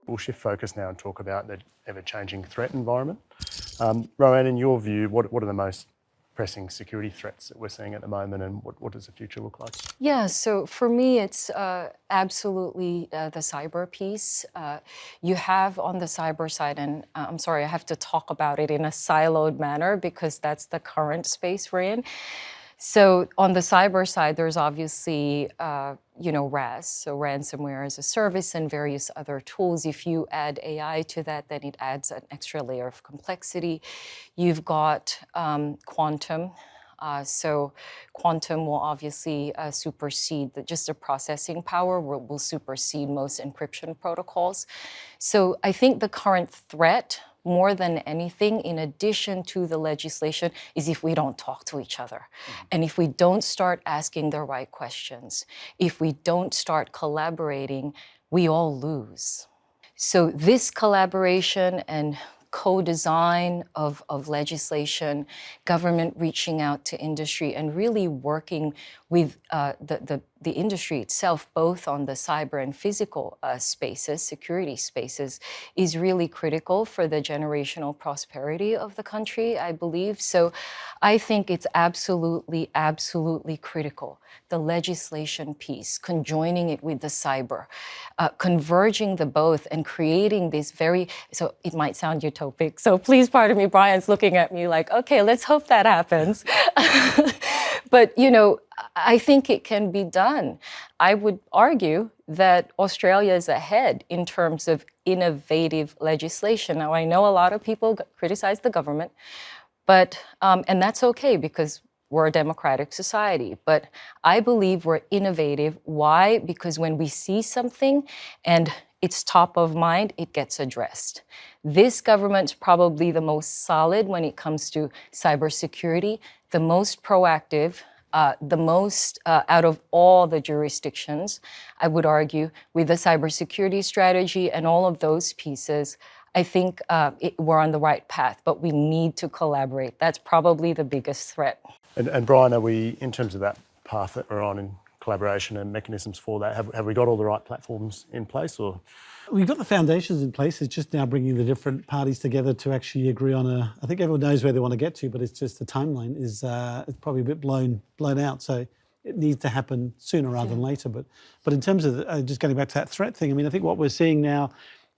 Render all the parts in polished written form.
We'll shift focus now and talk about the ever-changing threat environment. Roanne, in your view, what are the most pressing security threats that we're seeing at the moment, and what does the future look like? Yeah, so for me, it's absolutely the cyber piece. You have on the cyber side, and I'm sorry, I have to talk about it in a siloed manner because that's the current space we're in. So on the cyber side, there's obviously, RAS, so ransomware as a service, and various other tools. If you add AI to that, then it adds an extra layer of complexity. You've got quantum. So quantum will obviously supersede just the processing power will supersede most encryption protocols. So I think the current threat, more than anything, in addition to the legislation, is if we don't talk to each other. And if we don't start asking the right questions, if we don't start collaborating, we all lose. So this collaboration and co-design of legislation, government reaching out to industry and really working with the industry itself, both on the cyber and physical spaces, security spaces, is really critical for the generational prosperity of the country, I believe. So I think it's absolutely, absolutely critical. The legislation piece, conjoining it with the cyber, converging the both and creating this so it might sound utopic, so please pardon me, Brian's looking at me like, okay, let's hope that happens. But, I think it can be done. I would argue that Australia is ahead in terms of innovative legislation. Now, I know a lot of people criticize the government, but, and that's okay because we're a democratic society, but I believe we're innovative. Why? Because when we see something and it's top of mind, it gets addressed. This government's probably the most solid when it comes to cybersecurity, the most proactive, the most out of all the jurisdictions, I would argue, with the cybersecurity strategy and all of those pieces. I think we're on the right path, but we need to collaborate. That's probably the biggest threat. And Brian, are we, in terms of that path that we're on in collaboration and mechanisms for that, have we got all the right platforms in place, or? We've got the foundations in place. It's just now bringing the different parties together to actually agree on I think everyone knows where they want to get to, but it's just the timeline is it's probably a bit blown out. So it needs to happen sooner rather than later. But in terms of just getting back to that threat thing, I mean, I think what we're seeing now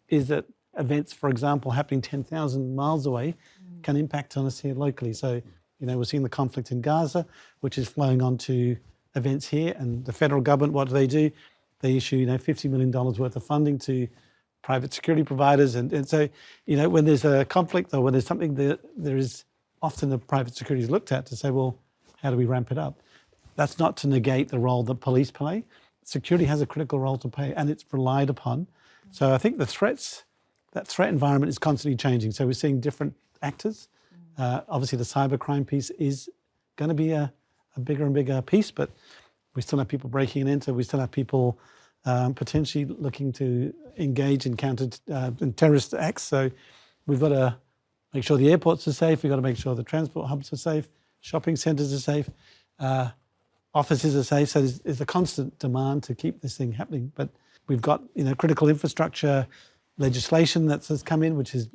is that events, for example, happening 10,000 miles away can impact on us here locally. So, we're seeing the conflict in Gaza, which is flowing onto events here, and the federal government, what do? They issue, $50 million worth of funding to private security providers. And so, when there's a conflict or when there's something that there is often the private security is looked at to say, well, how do we ramp it up? That's not to negate the role that police play. Security has a critical role to play and it's relied upon. So I think that threat environment is constantly changing. So we're seeing different actors. Obviously the cybercrime piece is going to be a bigger and bigger piece, but we still have people breaking and enter. We still have people potentially looking to engage in in terrorist acts. So we've got to make sure the airports are safe. We've got to make sure the transport hubs are safe. Shopping centres are safe. Offices are safe. So there's a constant demand to keep this thing happening. But we've got critical infrastructure legislation that's come in, which is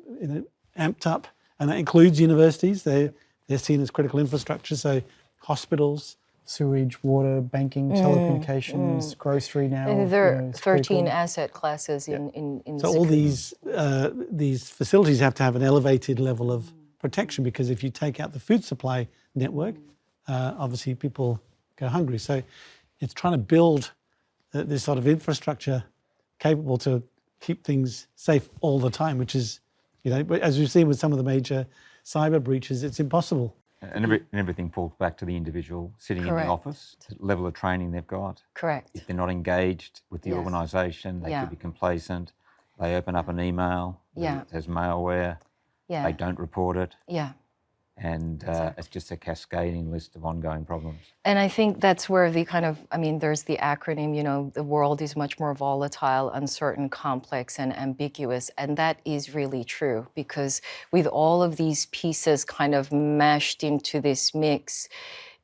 amped up, and that includes universities. They're seen as critical infrastructure. So hospitals, sewage, water, banking, telecommunications, grocery now. There are 13 asset classes in So all these facilities have to have an elevated level of protection, because if you take out the food supply network, obviously people go hungry. So it's trying to build this sort of infrastructure capable to keep things safe all the time, which is, as we've seen with some of the major cyber breaches, it's impossible. And everything falls back to the individual sitting in the office, the level of training they've got. Correct. If they're not engaged with the organisation, they could be complacent. They open up an email that has malware. They don't report it. And it's just a cascading list of ongoing problems. And I think that's where there's the acronym, the world is much more volatile, uncertain, complex, and ambiguous. And that is really true, because with all of these pieces kind of meshed into this mix,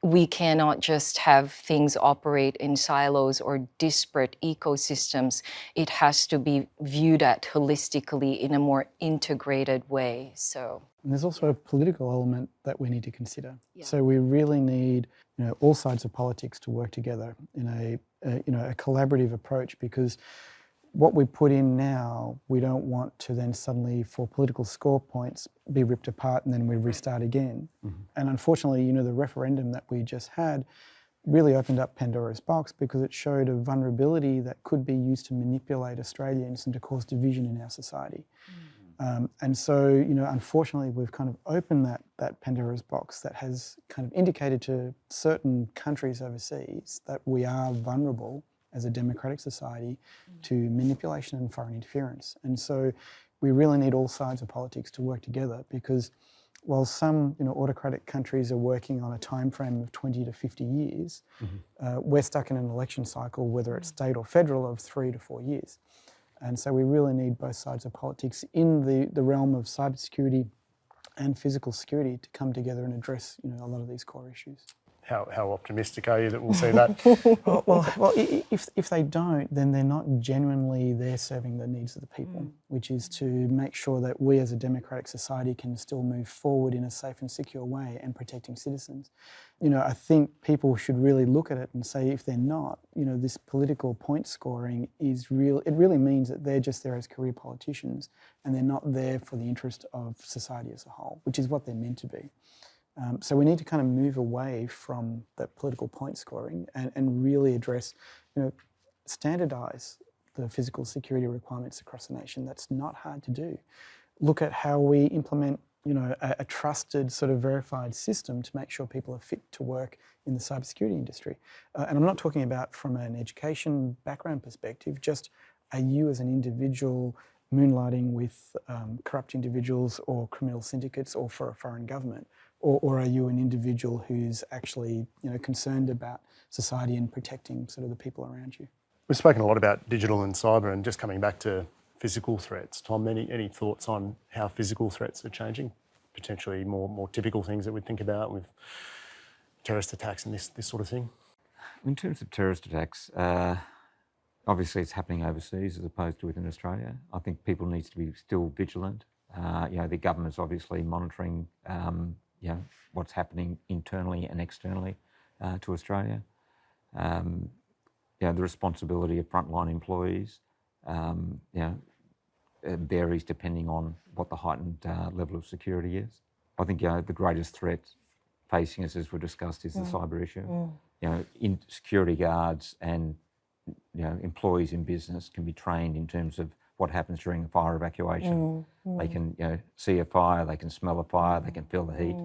we cannot just have things operate in silos or disparate ecosystems. It has to be viewed at holistically in a more integrated way. So. And there's also a political element that we need to consider. So we really need, all sides of politics to work together in a collaborative approach, because what we put in now, we don't want to then suddenly, for political score points, be ripped apart and then we restart again. And unfortunately, the referendum that we just had really opened up Pandora's box, because it showed a vulnerability that could be used to manipulate Australians and to cause division in our society. And so, unfortunately, we've kind of opened that Pandora's box that has kind of indicated to certain countries overseas that we are vulnerable as a democratic society to manipulation and foreign interference. And so we really need all sides of politics to work together, because while some autocratic countries are working on a time frame of 20 to 50 years, we're stuck in an election cycle, whether it's state or federal, of 3 to 4 years. And so we really need both sides of politics in the realm of cybersecurity and physical security to come together and address a lot of these core issues. How optimistic are you that we'll see that? Well, if they don't, then they're not genuinely there serving the needs of the people, which is to make sure that we as a democratic society can still move forward in a safe and secure way and protecting citizens. I think people should really look at it and say, if they're not, this political point scoring is real. It really means that they're just there as career politicians and they're not there for the interest of society as a whole, which is what they're meant to be. So we need to kind of move away from that political point scoring and really address, standardise the physical security requirements across the nation. That's not hard to do. Look at how we implement, a trusted sort of verified system to make sure people are fit to work in the cybersecurity industry. And I'm not talking about from an education background perspective, just are you as an individual moonlighting with corrupt individuals or criminal syndicates or for a foreign government? Or are you an individual who's actually, concerned about society and protecting sort of the people around you? We've spoken a lot about digital and cyber, and just coming back to physical threats. Tom, any thoughts on how physical threats are changing? Potentially more typical things that we'd think about with terrorist attacks and this sort of thing? In terms of terrorist attacks, obviously it's happening overseas as opposed to within Australia. I think people need to be still vigilant. The government's obviously monitoring what's happening internally and externally to Australia. The responsibility of frontline employees, it varies depending on what the heightened level of security is. I think the greatest threat facing us, as we discussed, is the cyber issue. In security guards and employees in business can be trained in terms of what happens during a fire evacuation. They can see a fire, they can smell a fire, they can feel the heat.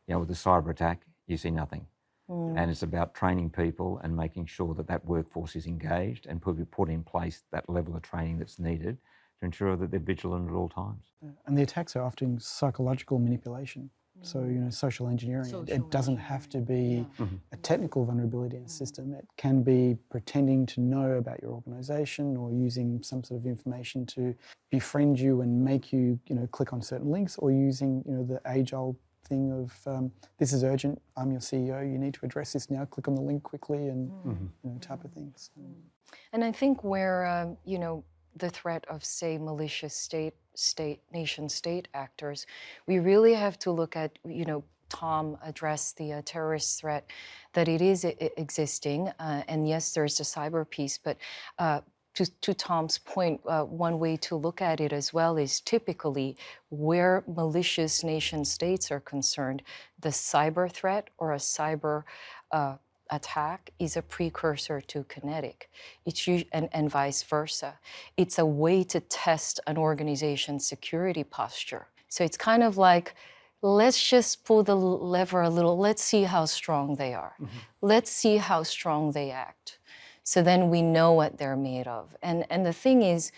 With a cyber attack, you see nothing. And it's about training people and making sure that workforce is engaged and put in place that level of training that's needed to ensure that they're vigilant at all times. And the attacks are often psychological manipulation. So, social engineering. It doesn't have to be a technical vulnerability in the system. It can be pretending to know about your organisation or using some sort of information to befriend you and make you, click on certain links, or using, the age-old thing of this is urgent, I'm your CEO, you need to address this now, click on the link quickly, and type of things. And I think where, the threat of, say, malicious nation-state actors, we really have to look at, Tom addressed the terrorist threat, that it is existing, and yes, there's the cyber piece, but to Tom's point, one way to look at it as well is typically where malicious nation-states are concerned, the cyber threat or a cyber attack is a precursor to kinetic. And vice versa. It's a way to test an organization's security posture. So it's kind of like, let's just pull the lever a little. Let's see how strong they are. Let's see how strong they act. So then we know what they're made of. And the thing is,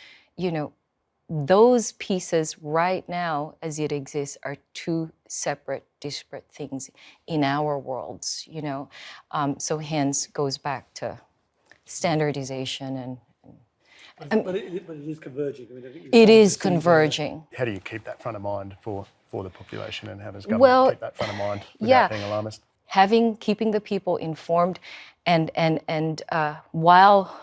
those pieces right now, as it exists, are two separate, disparate things in our worlds, So hence goes back to standardization and but it is converging. it is converging. How do you keep that front of mind for the population, and how does government keep that front of mind without being alarmist? keeping the people informed, and while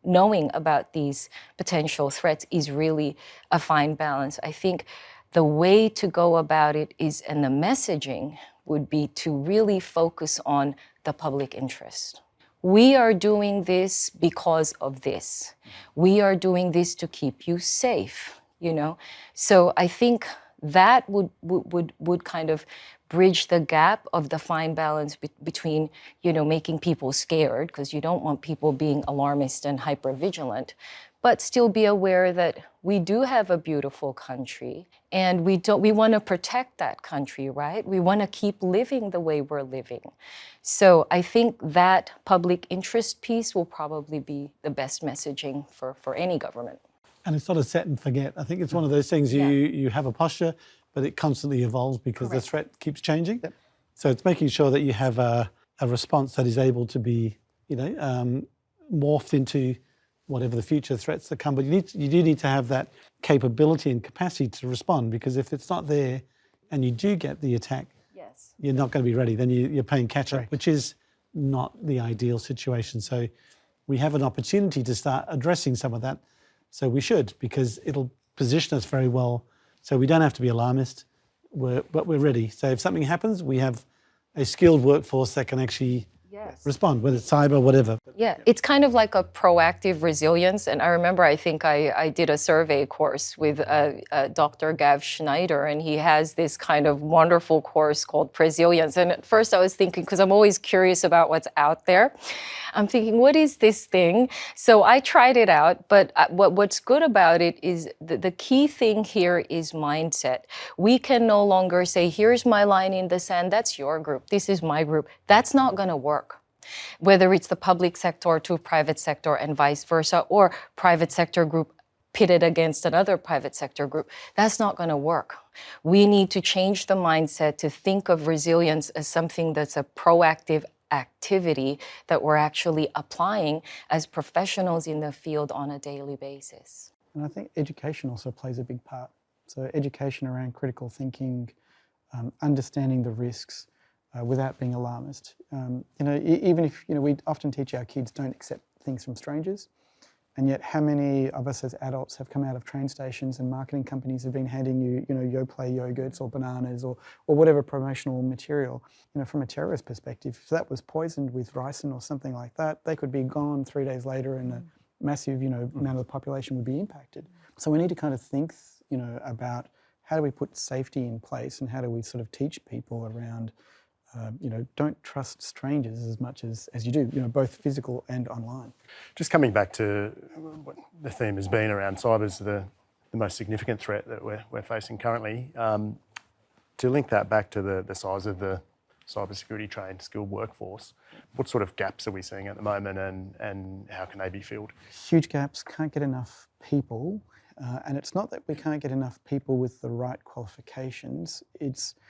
knowing about these potential threats is really a fine balance. I think the way to go about it is, and the messaging would be to really focus on the public interest. We are doing this because of this. We are doing this to keep you safe, you know? So I think that would kind of bridge the gap of the fine balance between, you know, making people scared, because you don't want people being alarmist and hypervigilant, but still be aware that we do have a beautiful country, and we want to protect that country, right? We want to keep living the way we're living. So I think that public interest piece will probably be the best messaging for any government. And it's not a set and forget. I think it's one of those things you have a posture, but it constantly evolves because the threat keeps changing. Yep. So it's making sure that you have a response that is able to be, you know, morphed into whatever the future threats that come. But you do need to have that capability and capacity to respond, because if it's not there and you do get the attack, you're not going to be ready. Then you're playing catch up, which is not the ideal situation. So we have an opportunity to start addressing some of that. So we should, because it'll position us very well. So we don't have to be alarmist, but we're ready. So if something happens, we have a skilled workforce that can actually respond, whether it's cyber, whatever. Yeah, it's kind of like a proactive resilience. And I remember, I think I did a survey course with Dr. Gav Schneider, and he has this kind of wonderful course called Presilience. And at first I was thinking, because I'm always curious about what's out there, I'm thinking, what is this thing? So I tried it out, but what's good about it is the key thing here is mindset. We can no longer say, here's my line in the sand, that's your group, this is my group. That's not going to work. Whether it's the public sector to private sector and vice versa, or private sector group pitted against another private sector group, that's not going to work. We need to change the mindset to think of resilience as something that's a proactive activity that we're actually applying as professionals in the field on a daily basis. And I think education also plays a big part. So education around critical thinking, understanding the risks without being alarmist. You know, even if, you know, we often teach our kids don't accept things from strangers, and yet how many of us as adults have come out of train stations and marketing companies have been handing you, you know, Yoplait yogurts or bananas or whatever promotional material. You know, from a terrorist perspective, if that was poisoned with ricin or something like that, they could be gone 3 days later, and a massive, you know, amount of the population would be impacted. So we need to kind of think, you know, about how do we put safety in place, and how do we sort of teach people around, you know, don't trust strangers as much as you do, you know, both physical and online. Just coming back to what the theme has been around cyber is the most significant threat that we're facing currently. To link that back to the size of the cybersecurity trained skilled workforce, what sort of gaps are we seeing at the moment, and how can they be filled? Huge gaps, can't get enough people. And it's not that we can't get enough people with the right qualifications.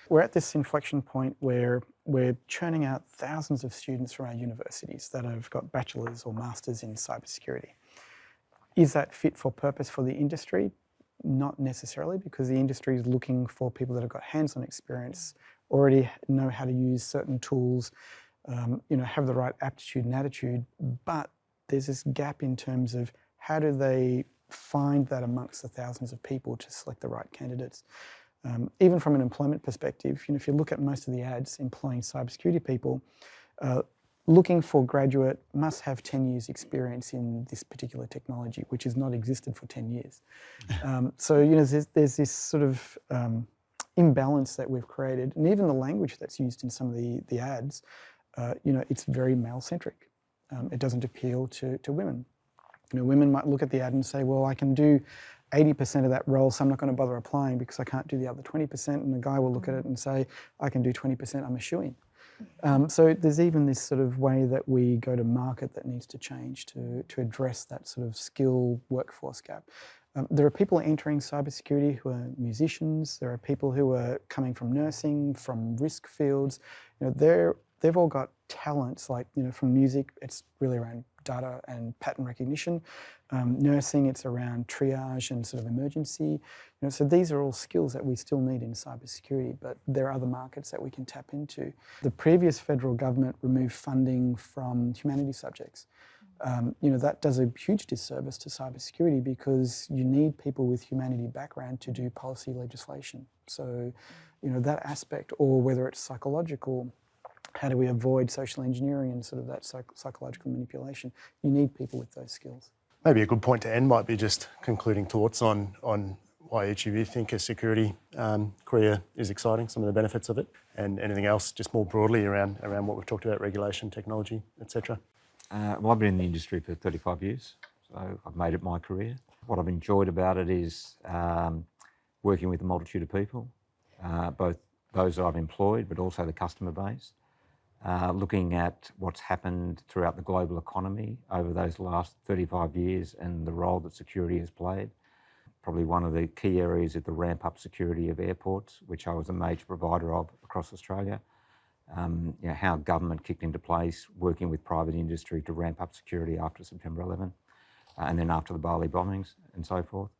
We're at this inflection point where we're churning out thousands of students from our universities that have got bachelors or masters in cybersecurity. Is that fit for purpose for the industry? Not necessarily, because the industry is looking for people that have got hands-on experience, already know how to use certain tools, you know, have the right aptitude and attitude. But there's this gap in terms of how do they find that amongst the thousands of people to select the right candidates. Even from an employment perspective, you know, if you look at most of the ads employing cybersecurity people, looking for graduate must have 10 years experience in this particular technology, which has not existed for 10 years. So, you know, there's this sort of imbalance that we've created, and even the language that's used in some of the ads, you know, it's very male-centric. It doesn't appeal to women. You know, women might look at the ad and say, well, I can do 80% of that role, so I'm not going to bother applying because I can't do the other 20%. And the guy will look at it and say, I can do 20%, I'm a shoo-in. So there's even this sort of way that we go to market that needs to change to address that sort of skill workforce gap. There are people entering cybersecurity who are musicians. There are people who are coming from nursing, from risk fields. You know, they've all got talents, like, you know, from music, it's really around data and pattern recognition. Nursing, it's around triage and sort of emergency. So these are all skills that we still need in cybersecurity, but there are other markets that we can tap into. The previous federal government removed funding from humanities subjects. That does a huge disservice to cybersecurity because you need people with humanity background to do policy legislation. So, that aspect, or whether it's psychological, how do we avoid social engineering and sort of that psychological manipulation? You need people with those skills. Maybe a good point to end might be just concluding thoughts on why each of you think a security career is exciting, some of the benefits of it, and anything else just more broadly around what we've talked about, regulation, technology, etc. Well, I've been in the industry for 35 years, so I've made it my career. What I've enjoyed about it is working with a multitude of people, both those that I've employed, but also the customer base, looking at what's happened throughout the global economy over those last 35 years and the role that security has played. Probably one of the key areas is the ramp-up security of airports, which I was a major provider of across Australia. How government kicked into place, working with private industry to ramp up security after September 11, and then after the Bali bombings and so forth.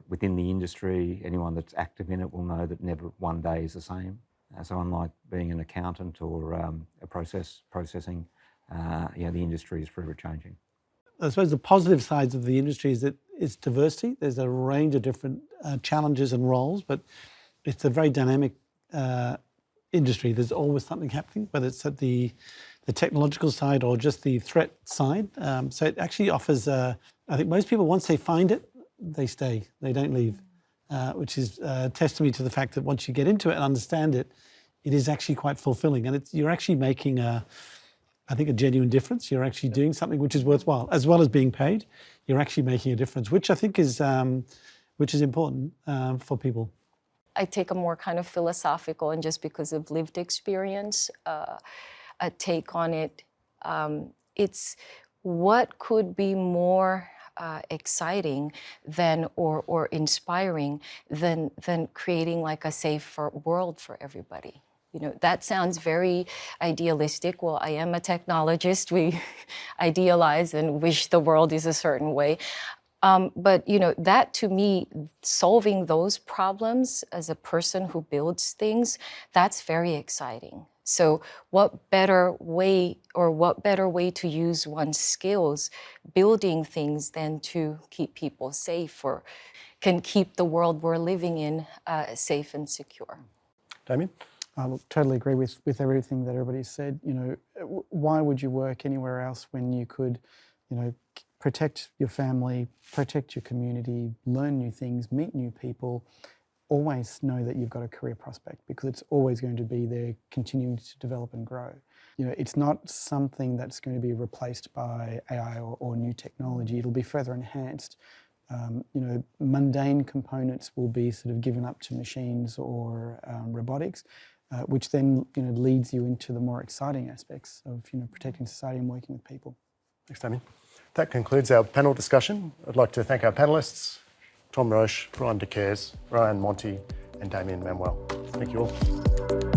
Within the industry, anyone that's active in it will know that never one day is the same. So unlike being an accountant or a processing, the industry is forever changing. I suppose the positive sides of the industry is that it's diversity. There's a range of different challenges and roles, but it's a very dynamic industry. There's always something happening, whether it's at the technological side or just the threat side. So it actually offers, I think most people, once they find it, they stay, they don't leave, which is testimony to the fact that once you get into it and understand it, it is actually quite fulfilling. And you're actually making, I think, a genuine difference. You're actually doing something which is worthwhile. As well as being paid, you're actually making a difference, which I think is important for people. I take a more kind of philosophical and just because of lived experience, a take on it. It's what could be more exciting than or inspiring than creating like a safer world for everybody. That sounds very idealistic. Well, I am a technologist. We idealize and wish the world is a certain way. But that to me, solving those problems as a person who builds things, that's very exciting. So what better way to use one's skills building things than to keep people safe or can keep the world we're living in safe and secure. Damien? I totally agree with everything that everybody said. Why would you work anywhere else when you could, protect your family, protect your community, learn new things, meet new people, always know that you've got a career prospect because it's always going to be there continuing to develop and grow. It's not something that's going to be replaced by AI or new technology. It'll be further enhanced. Mundane components will be sort of given up to machines or robotics, which then leads you into the more exciting aspects of protecting society and working with people. Thanks, Damien. That concludes our panel discussion. I'd like to thank our panellists, Tom Roche, Brian De Caires, Ryan Monti, and Damien Manuel. Thank you all.